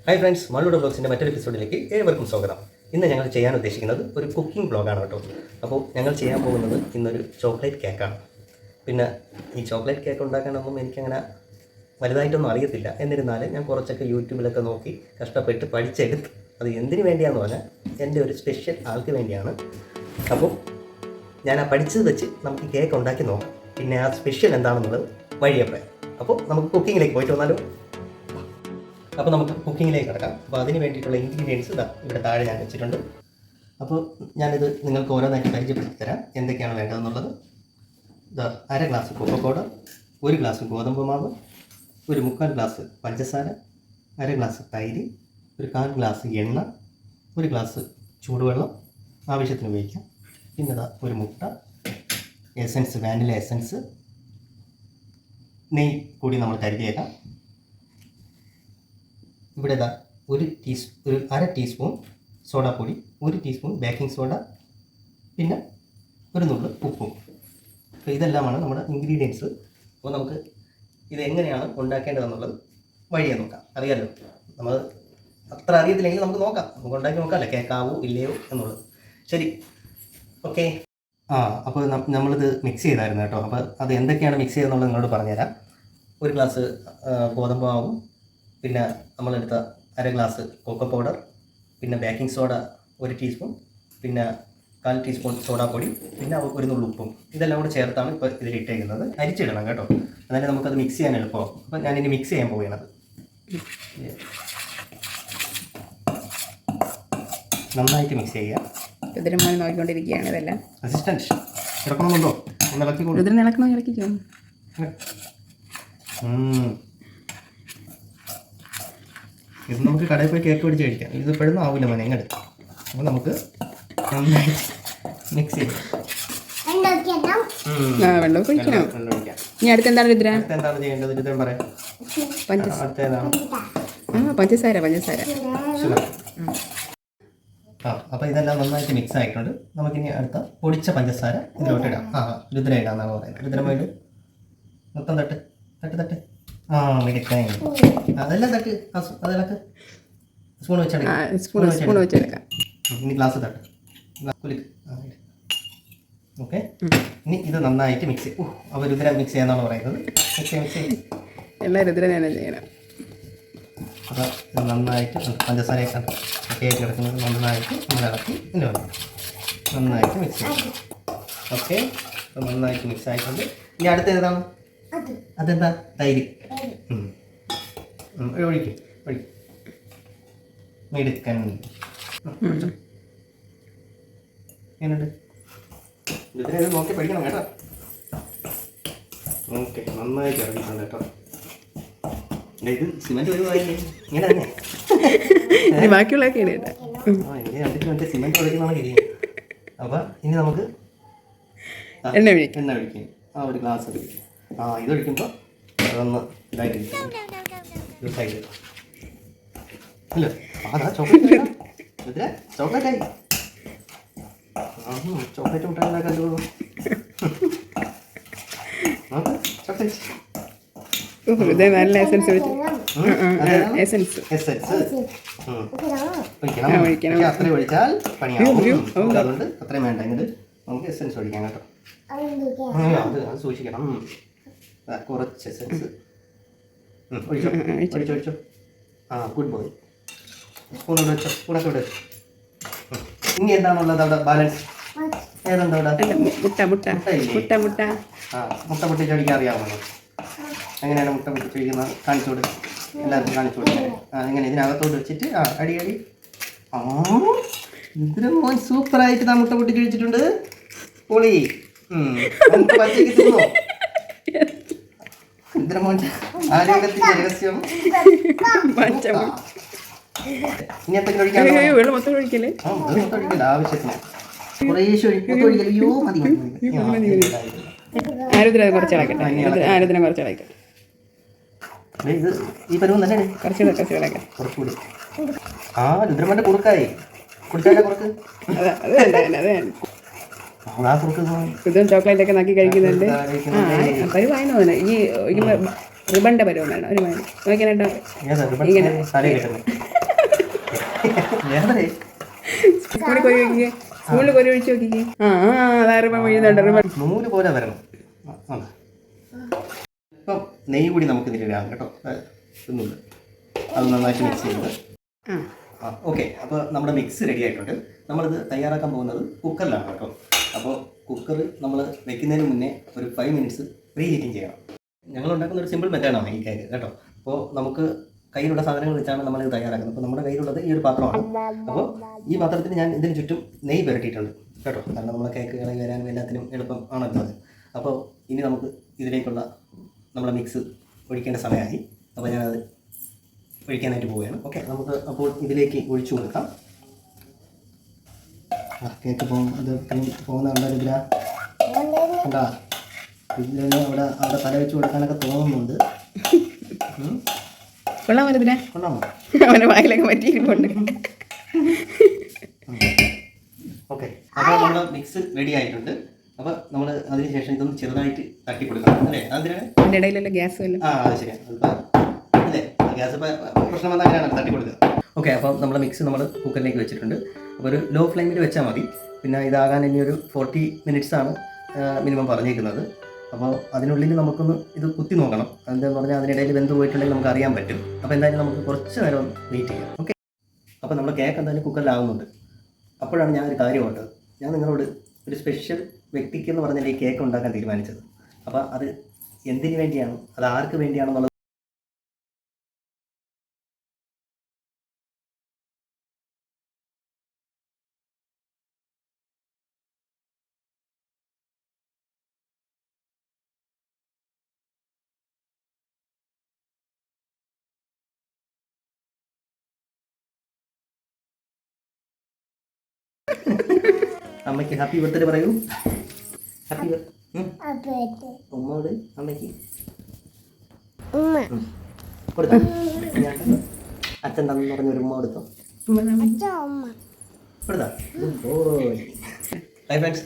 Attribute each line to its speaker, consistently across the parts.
Speaker 1: Hi friends, മളുടെ ബ്ലോഗ്സിൻ്റെ മറ്റൊരു എപ്പിസോഡിലേക്ക് ഏവർക്കും സ്വാഗതം. ഇന്ന് ഞങ്ങൾ ചെയ്യാൻ ഉദ്ദേശിക്കുന്നത് ഒരു കുക്കിംഗ് ബ്ലോഗാണ് കേട്ടോ. അപ്പോൾ ഞങ്ങൾ ചെയ്യാൻ പോകുന്നത് ഇന്നൊരു ചോക്ലേറ്റ് കേക്കാണ്. പിന്നെ ഈ ചോക്ലേറ്റ് കേക്ക് ഉണ്ടാക്കാനൊന്നും എനിക്കങ്ങനെ വലുതായിട്ടൊന്നും അറിയത്തില്ല. എന്നിരുന്നാലും ഞാൻ കുറച്ചൊക്കെ യൂട്യൂബിലൊക്കെ നോക്കി കഷ്ടപ്പെട്ട് പഠിച്ചെടുത്ത് അത് എന്തിനു വേണ്ടിയാണെന്ന് പറഞ്ഞാൽ എൻ്റെ ഒരു സ്പെഷ്യൽ ആൾക്ക് വേണ്ടിയാണ്. അപ്പോൾ ഞാൻ ആ പഠിച്ചത് വെച്ച് നമുക്ക് കേക്ക് ഉണ്ടാക്കി നോക്കാം. പിന്നെ ആ സ്പെഷ്യൽ എന്താണെന്നുള്ളത് വഴിയപ്പോൾ. അപ്പോൾ നമുക്ക് കുക്കിങ്ങിലേക്ക് പോയിട്ട് വന്നാലോ. അപ്പോൾ നമുക്ക് കുക്കിങ്ങിലേക്ക് കിടക്കാം. അപ്പോൾ അതിന് വേണ്ടിയിട്ടുള്ള ഇൻഗ്രീഡിയൻസ് ഇവിടെ താഴെ ഞാൻ വെച്ചിട്ടുണ്ട്. അപ്പോൾ ഞാനിത് നിങ്ങൾക്ക് ഓരോന്നായിട്ട് പരിചയപ്പെടുത്തി തരാം എന്തൊക്കെയാണ് വേണ്ടതെന്നുള്ളത്. അര ഗ്ലാസ് കൊക്കോ പൗഡർ, 1 ഗ്ലാസ് ഗോതമ്പ് മാവ്, 1/4 ഗ്ലാസ് പഞ്ചസാര, അര ഗ്ലാസ് തൈര്, 1/4 ഗ്ലാസ് എണ്ണ, 1 ഗ്ലാസ് ചൂടുവെള്ളം ആവശ്യത്തിന് ഉപയോഗിക്കാം. പിന്നെ ഒരു മുട്ട, എസൻസ്, വാനില എസൻസ്, നെയ്യ് കൂടി നമ്മൾ കരുതിയേക്കാം. ഇവിടെ ഒരു അര ടീസ്പൂൺ സോഡാപ്പൊടി, 1 ടീസ്പൂൺ ബേക്കിംഗ് സോഡ, പിന്നെ ഒരു നുള്ളു ഉപ്പും. അപ്പോൾ ഇതെല്ലാമാണ് നമ്മുടെ ഇൻഗ്രീഡിയൻസ്. അപ്പോൾ നമുക്ക് ഇത് എങ്ങനെയാണ് ഉണ്ടാക്കേണ്ടതെന്നുള്ളത് വഴിയെ നോക്കാം. അറിയാമല്ലോ, നമ്മൾ അത്ര അറിയത്തില്ലെങ്കിൽ നമുക്ക് നോക്കാം, നമുക്ക് ഉണ്ടാക്കി നോക്കാമല്ലോ കേക്കാവോ ഇല്ലയോ എന്നുള്ളത്. ശരി, ഓക്കെ. അപ്പോൾ നമ്മളിത് മിക്സ് ചെയ്തായിരുന്നു കേട്ടോ. അപ്പോൾ അത് എന്തൊക്കെയാണ് മിക്സ് ചെയ്തെന്നുള്ളത് നിങ്ങളോട് പറഞ്ഞുതരാം. 1 ഗ്ലാസ് ഗോതമ്പ് മാവും, പിന്നെ നമ്മളെടുത്ത അര ഗ്ലാസ് കൊക്കോ പൗഡർ, പിന്നെ ബേക്കിംഗ് സോഡ 1 ടീസ്പൂൺ, പിന്നെ 1/4 ടീസ്പൂൺ സോഡാപ്പൊടി, പിന്നെ ഒരു നുള്ളു ഉപ്പും. ഇതെല്ലാം കൂടെ ചേർത്താണ് ഇപ്പോൾ ഇതിലിട്ടേക്കുന്നത്. അരിച്ചിടണം കേട്ടോ, എന്നാലും നമുക്കത് മിക്സ് ചെയ്യാൻ എളുപ്പമാവും. അപ്പോൾ ഞാനിനി മിക്സ് ചെയ്യാൻ പോവുകയാണത്. നന്നായിട്ട് മിക്സ് ചെയ്യുക.
Speaker 2: നോക്കിക്കൊണ്ടിരിക്കുകയാണ് ഇതെല്ലാം.
Speaker 1: അസിസ്റ്റൻറ്റ് ഇറക്കണമെന്നുണ്ടോ? ഒന്ന്
Speaker 2: ഇളക്കിക്കോ.
Speaker 1: ഇത് നമുക്ക് കടയിൽ പോയി കേക്ക് പിടിച്ച് കഴിക്കാം. ഇത് പെടുന്ന ആവില്ല മോനെ ഇങ്ങോട്ട്. അപ്പോൾ നമുക്ക് നന്നായി മിക്സ് ചെയ്യാം.
Speaker 2: വെള്ളം ഒഴിക്കണം. ഇനി അടുത്തെന്താണ് രുദ്ര?
Speaker 1: എന്താണ് ചെയ്യേണ്ടത് രുദ്രൻ പറയാം. അടുത്തേതാണ്
Speaker 2: പഞ്ചസാര.
Speaker 1: അപ്പോൾ ഇതെല്ലാം നന്നായിട്ട് മിക്സ് ആയിട്ടുണ്ട്. നമുക്കിനി അടുത്ത പൊടിച്ച പഞ്ചസാര ഇതിലോട്ട് ഇടാം. രുദ്ര ഇടാന്നാണ് പറയുന്നത്. രുദ്ര പോയിട്ട് മൊത്തം തട്ട്. മിടുക്കാൻ അതെല്ലാം തട്ട്. അതിലൊക്കെ സ്പൂൺ വെച്ചെടുക്കാം. ഇനി ഗ്ലാസ് തട്ട്. ഓക്കെ. ഇനി ഇത് നന്നായിട്ട് മിക്സ് ചെയ്യും. അപ്പോൾ രുദ്ര മിക്സ് ചെയ്യാന്നാണ് പറയുന്നത്. മിക്സ്
Speaker 2: എല്ലാം രുദ്ര തന്നെ ചെയ്യണം.
Speaker 1: അപ്പോൾ ഇത് നന്നായിട്ട് പഞ്ചസാരയൊക്കെ കേക്ക് കിടക്കുന്നത് നന്നായിട്ട് നമ്മൾ ഇളക്കി ഇതിന് വന്നു നന്നായിട്ട് മിക്സ് ചെയ്യും. ഓക്കെ. അപ്പോൾ നന്നായിട്ട് മിക്സ് ആയിട്ടുണ്ട്. ഇനി അടുത്ത ഏതാണ്? അതെന്താ? തൈര്. ഒഴിക്കും. മെടുക്കൻ എങ്ങനെയുണ്ട്? ഇതിനെ നോക്കി പഠിക്കണം കേട്ടോ. ഓക്കെ, നന്നായിട്ട് ഇറങ്ങിയിട്ടുണ്ട് കേട്ടോ. ഇത് സിമെന്റ് ഒഴിവായില്ലേ? ഇങ്ങനെ തന്നെ
Speaker 2: ബാക്കിയുള്ളതൊക്കെ
Speaker 1: എനിക്ക് കണ്ടിട്ട് സിമെന്റ് ഒഴിക്കുന്നതാണ് ശരി. അപ്പം ഇനി നമുക്ക്
Speaker 2: എണ്ണ
Speaker 1: ഒഴിക്കും. ഒരു ഗ്ലാസ് ഒഴിക്കും. ഇതൊഴിക്കുമ്പോൾ അതൊന്ന് ഇതായിട്ട് സൈഡ് അല്ലോ. ചോക്ലേറ്റ് ആയി. ചോക്ലേറ്റ് മുട്ടാൻ
Speaker 2: നല്ല എസൻസ്
Speaker 1: ഒഴിക്കണം. അത്രയും ഒഴിച്ചാൽ പണിയാവും. അതുകൊണ്ട് അത്രയും വേണ്ട. ഇങ്ങോട്ട് നമുക്ക് എസൻസ് ഒഴിക്കാം കേട്ടോ. അത് സൂക്ഷിക്കണം. കുറച്ച് എസൻസ് ഒഴിച്ചോ. Good boy. സ്പൂണൊക്കെ ഇവിടെ വെച്ചോ. ഇനി എന്താണുള്ളത് അവിടെ ബാലൻസ്? ഏതുണ്ട് അവിടെ? മുട്ട പൊട്ടിച്ച് ഒഴിക്കാൻ അറിയാമോ? എങ്ങനെയാണ് മുട്ട പൊട്ടിച്ച് ഒഴിക്കുന്നത്? കാണിച്ചു കൊടുക്കും. എല്ലാവർക്കും കാണിച്ചു കൊടുക്കാം. ഇങ്ങനെ ഇതിനകത്തോട്ട് വെച്ചിട്ട് അടി ഇതിന് മോൻ സൂപ്പറായിട്ട് മുട്ട പൊട്ടിച്ച് ഒഴിച്ചിട്ടുണ്ട്. പൊളി. പച്ചയ്ക്ക് തിന്നോ? ആരോഗ്യത്തിന്റെ രഹസ്യം. ഇനി എന്തെങ്കിലും ഒഴിക്കല്ലേ? ആവശ്യത്തിന് കുറേശ്ശെ ഒഴിക്കല്ലോ. മതി.
Speaker 2: ആരുദ്രം കുറച്ചിളക്കട്ടെ.
Speaker 1: ഇത് ഈ പരുവം തന്നെ കുറച്ചുകൂടി. രുദ്രമന്റെ കുറുക്കായി കുടിച്ചാലേ കുറുക്ക്.
Speaker 2: ഇതും ചോക്ലേറ്റ് ഒക്കെ നക്കി കഴിക്കുന്നുണ്ട്. പരുവായെന്ന് തോന്നുന്നു. ഈ റിബണിന്റെ പരുവം വേണം. ഒരു നോക്കാനായിട്ടോ ഇങ്ങനെ
Speaker 1: വേറെ
Speaker 2: സ്പൂണിൽ കൊരി വയ്ക്കിക്കേ, സ്പൂണിൽ കൊരി ഒഴിച്ച് നോക്കിക്കേ. അതാ റിബൺ വീഴുന്നുണ്ട്. റിബൺ
Speaker 1: നൂല് പോലെ വരണം. ഇപ്പം നെയ്യ് കൂടി നമുക്ക് ഇതിൽ ഇടാം കേട്ടോ. ഒന്നുമില്ല, അത് നന്നായിട്ട് മിക്സ് ചെയ്യുന്നത്. ഓക്കെ, അപ്പോൾ നമ്മുടെ മിക്സ് റെഡി ആയിട്ടുണ്ട്. നമ്മളിത് തയ്യാറാക്കാൻ പോകുന്നത് കുക്കറിലാണ് കേട്ടോ. അപ്പോൾ കുക്കർ നമ്മൾ വെക്കുന്നതിന് മുന്നേ ഒരു 5 മിനിറ്റ്സ് പ്രീ ഹീറ്റിംഗ് ചെയ്യണം. ഞങ്ങൾ ഉണ്ടാക്കുന്ന ഒരു സിമ്പിൾ മെത്തേഡാണ് ഈ കേക്ക് കേട്ടോ. അപ്പോൾ നമുക്ക് കയ്യിലുള്ള സാധനങ്ങൾ വെച്ചാണ് നമ്മളിത് തയ്യാറാക്കുന്നത്. അപ്പോൾ നമ്മുടെ കയ്യിലുള്ളത് ഈ ഒരു പാത്രമാണ്. അപ്പോൾ ഈ പാത്രത്തിന് ഞാൻ ഇതിന് ചുറ്റും നെയ്യ് പുരട്ടിയിട്ടുണ്ട് കേട്ടോ. കാരണം നമ്മളെ കേക്ക് ഇളകി വരാനും എല്ലാത്തിനും എളുപ്പം ആണല്ലോ അത്. അപ്പോൾ ഇനി നമുക്ക് ഇതിലേക്കുള്ള നമ്മളെ മിക്സ് ഒഴിക്കേണ്ട സമയമായി. അപ്പോൾ ഞാനത് ഒഴിക്കാനായിട്ട് പോവുകയാണ്. ഓക്കെ, നമുക്ക് അപ്പോൾ ഇതിലേക്ക് ഒഴിച്ചു കൊടുക്കാം. കേക്ക് പോകുന്ന കണ്ടാ കണ്ടാ ഇതിൽ അവിടെ തല വെച്ച് കൊടുക്കാനൊക്കെ തോന്നുന്നുണ്ട്.
Speaker 2: കൊള്ളാമോ ഇതിനെ?
Speaker 1: കൊള്ളാമോ?
Speaker 2: അവൻ്റെ വായിലൊക്കെ പറ്റിയിട്ടുണ്ട്.
Speaker 1: ഓക്കെ, അപ്പോൾ നമ്മുടെ മിക്സ് റെഡി ആയിട്ടുണ്ട്. അപ്പോൾ നമ്മൾ അതിനുശേഷം ഇതൊന്ന് ചെറുതായിട്ട് തട്ടി കൊടുക്കണം അല്ലേ? അതിനാണ്
Speaker 2: അതിൻ്റെ ഇടയിലുള്ള ഗ്യാസ് വല്ലതും.
Speaker 1: അത് ശരിയാണ്. അല്ലേ, ഗ്യാസ് പ്രശ്നം വന്നാൽ അങ്ങനെയാണ് തട്ടി കൊടുക്കുക. ഓക്കെ, അപ്പോൾ നമ്മുടെ മിക്സ് നമ്മൾ കുക്കറിലേക്ക് വെച്ചിട്ടുണ്ട്. അപ്പോൾ ഒരു ലോ ഫ്ലെയിമിൽ വെച്ചാൽ മതി. പിന്നെ ഇതാകാൻ ഇനി ഒരു 40 മിനിറ്റ്സ് ആണ് മിനിമം പറഞ്ഞേക്കുന്നത്. അപ്പോൾ അതിനുള്ളിൽ നമുക്കൊന്ന് ഇത് കുത്തി നോക്കണം. എന്താണെന്ന് പറഞ്ഞാൽ അതിനിടയിൽ വെന്ത് പോയിട്ടുണ്ടെങ്കിൽ നമുക്ക് അറിയാൻ പറ്റും. അപ്പോൾ എന്തായാലും നമുക്ക് കുറച്ച് നേരം ഒന്ന് വെയിറ്റ് ചെയ്യാം. ഓക്കെ, അപ്പോൾ നമ്മുടെ കേക്ക് എന്തായാലും കുക്കറിലാവുന്നുണ്ട്. അപ്പോഴാണ് ഞാൻ ഒരു കാര്യം ഓർത്തത്. ഞാൻ നിങ്ങളോട് ഒരു സ്പെഷ്യൽ വ്യക്തിക്ക് എന്ന് പറഞ്ഞാൽ ഈ കേക്ക് ഉണ്ടാക്കാൻ തീരുമാനിച്ചത്. അപ്പോൾ അത് എന്തിനു വേണ്ടിയാണ്, അത് ആർക്ക് വേണ്ടിയാണെന്നുള്ളത് അമ്മയ്ക്ക് ഹാപ്പി ബർത്ത്ഡേ പറയൂ. ഹാപ്പി ബർത്ത്ഡേ ഉമ്മയോട് അമ്മയ്ക്ക് കൊടുത്തോ. അച്ഛൻ തന്നു പറഞ്ഞൊരു ഉമ്മ കൊടുത്തോ. കൊടുത്താ. ഹൈ ഫ്രണ്ട്സ്,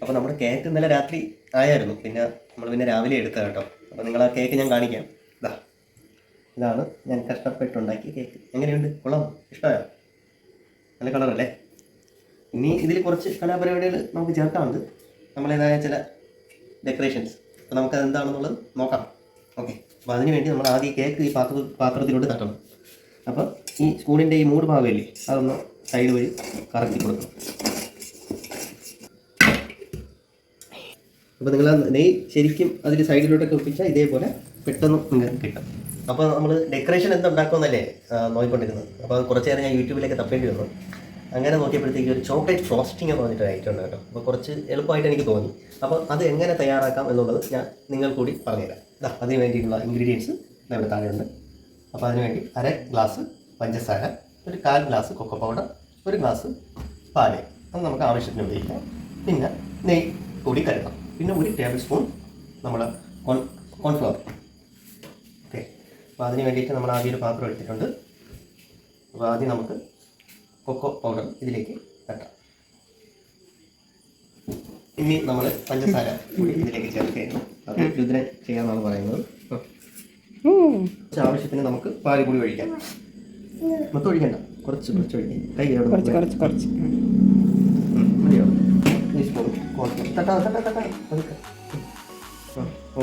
Speaker 1: അപ്പോൾ നമ്മുടെ കേക്ക് ഇന്നലെ രാത്രി ആയായിരുന്നു. പിന്നെ രാവിലെ എടുത്തത് കേട്ടോ. അപ്പോൾ നിങ്ങൾ ആ കേക്ക് ഞാൻ കാണിക്കാം. ഇതാണ് ഞാൻ കഷ്ടപ്പെട്ടുണ്ടാക്കിയ കേക്ക്. എങ്ങനെയുണ്ട്? കൊള്ളാമോ? ഇഷ്ടമായോ? നല്ല കളറല്ലേ? ഇനി ഇതിൽ കുറച്ച് കലാപരിപാടികൾ നമുക്ക് ചേർക്കാറുണ്ട്, നമ്മളേതായ ചില ഡെക്കറേഷൻസ്. അപ്പോൾ നമുക്കത് എന്താണെന്നുള്ളത് നോക്കാം. ഓക്കെ, അപ്പോൾ അതിന് വേണ്ടി നമ്മൾ ആദ്യം കേക്ക് ഈ പാത്രത്തിലോട്ട് തട്ടണം. അപ്പോൾ ഈ സ്പൂണിൻ്റെ ഈ മൂട് ഭാഗമില്ലേ, അതൊന്ന് സൈഡ് വഴി കറക്കി കൊടുക്കണം. അപ്പോൾ നിങ്ങൾ നെയ്യ് ശരിക്കും അതിൽ സൈഡിലോട്ടൊക്കെ ഒപ്പിച്ചാൽ ഇതേപോലെ പെട്ടെന്ന് നിങ്ങൾക്ക് കിട്ടും. അപ്പോൾ നമ്മൾ ഡെക്കറേഷൻ എന്തുണ്ടാക്കുമെന്നല്ലേ നോക്കിക്കൊണ്ടിരുന്നത്. അപ്പോൾ അത് കുറച്ച് നേരം ഞാൻ യൂട്യൂബിലേക്ക് തപ്പേണ്ടി വന്നു. അങ്ങനെ നോക്കിയപ്പോഴത്തേക്ക് ഒരു ചോക്ലേറ്റ് ഫ്രോസ്റ്റിംഗ് എന്ന് പറഞ്ഞിട്ട് ഐറ്റം ഉണ്ട് കേട്ടോ. അപ്പോൾ കുറച്ച് എളുപ്പമായിട്ട് എനിക്ക് തോന്നി. അപ്പോൾ അത് എങ്ങനെ തയ്യാറാക്കാം എന്നുള്ളത് ഞാൻ നിങ്ങൾ കൂടി പറഞ്ഞുതരാം. അതിന് വേണ്ടിയിട്ടുള്ള ഇൻഗ്രീഡിയൻസ് ഇവിടെ താഴെയുണ്ട്. അപ്പോൾ അതിനുവേണ്ടി 1/2 ഗ്ലാസ് പഞ്ചസാര, ഒരു 1/4 ഗ്ലാസ് കൊക്കോ പൗഡർ, 1 ഗ്ലാസ് പാല്, അത് നമുക്ക് ആവശ്യത്തിന് ഉപയോഗിക്കാം. പിന്നെ നെയ്യ് കൂടി കരുതാം. പിന്നെ 1 ടേബിൾ സ്പൂൺ നമ്മൾ കോൺഫ്ലവർ. ഓക്കെ, അപ്പോൾ അതിന് വേണ്ടിയിട്ട് നമ്മൾ ആദ്യം ഒരു പാത്രം എടുത്തിട്ടുണ്ട്. അപ്പോൾ ആദ്യം നമുക്ക് കൊക്കോ പൗഡർ ഇതിലേക്ക് തട്ടാം. ഇനി നമ്മൾ പഞ്ചസാര കൂടി ഇതിലേക്ക് ചേർക്കുകയാണ്. അത് രുദ്രൻ ചെയ്യാമെന്നാണ് പറയുന്നത്. ആവശ്യത്തിന് നമുക്ക് പാല് കൂടി ഒഴിക്കാം. മൊത്തം ഒഴിക്കണ്ട, കുറച്ച് ഒഴിക്കാം. കൈ മതിയോ?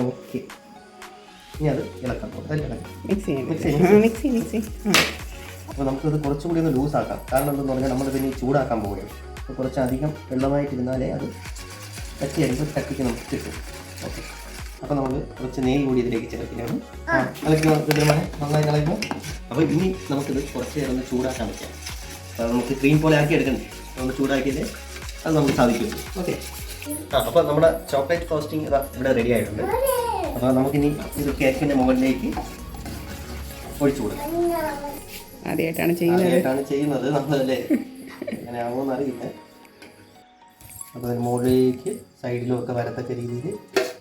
Speaker 1: ഓക്കെ, ഇനി അത് ഇളക്കാം. അപ്പോൾ നമുക്കത് കുറച്ചും കൂടി ഒന്ന് ലൂസാക്കാം. കാരണം എന്തെന്ന് പറഞ്ഞാൽ നമ്മളിതിന് ചൂടാക്കാൻ പോവുകയാണ്. അപ്പോൾ കുറച്ചധികം വെള്ളമായിട്ടിരുന്നാലേ അത് തട്ടിയടിപ്പോൾ തട്ടിക്ക് നമുക്ക് കിട്ടും. ഓക്കെ, അപ്പോൾ നമ്മൾ കുറച്ച് നെയ്യ് കൂടി ഇതിലേക്ക് ചേർക്കുകയാണ്. നന്നായി കളയുമ്പോൾ അപ്പോൾ ഇനി നമുക്കിത് കുറച്ച് നേരം ഒന്ന് ചൂടാക്കാൻ പറ്റാം. അപ്പോൾ നമുക്ക് ക്രീം പോലെ ആക്കി എടുക്കണ്ടേ, ഒന്ന് ചൂടാക്കിയത് അത് നമുക്ക് സാധിക്കും. ഓക്കെ, അപ്പോൾ നമ്മുടെ ചോക്ലേറ്റ് ഫ്രോസ്റ്റിംഗ് ഇവിടെ റെഡി ആയിട്ടുണ്ട്. അപ്പോൾ നമുക്കിനി ഇത് കേക്കിൻ്റെ മുകളിലേക്ക് ഒഴിച്ചു കൊടുക്കാം.
Speaker 2: ആദ്യമായിട്ടാണ്
Speaker 1: ചെയ്യുന്നത് നമ്മളല്ലേ, അങ്ങനെ ആവുമെന്ന് അറിയില്ല. അപ്പോൾ അതിന് മുകളിലേക്ക് സൈഡിലും ഒക്കെ വരത്തക്ക രീതിയിൽ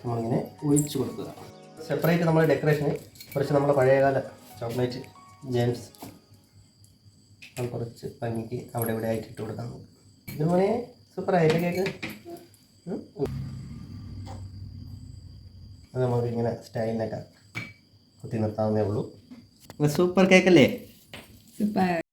Speaker 1: നമ്മളിങ്ങനെ ഒഴിച്ചു കൊടുക്കുക. സെപ്പറേറ്റ് നമ്മൾ ഡെക്കറേഷന് കുറച്ച് നമ്മുടെ പഴയകാല ചോക്ലേറ്റ് ജെംസ് കുറച്ച് ഭംഗിക്ക് അവിടെ ഇവിടെ ആയിട്ട് ഇട്ട് കൊടുക്കാം. ഇത് മോനെ സൂപ്പറായില്ലേ കേക്ക്? അത് നമുക്ക് ഇങ്ങനെ സ്റ്റൈലിനൊക്കെ കുത്തി നിർത്താവുന്നേ ഉള്ളൂ. സൂപ്പർ കേക്കല്ലേ?
Speaker 2: Super.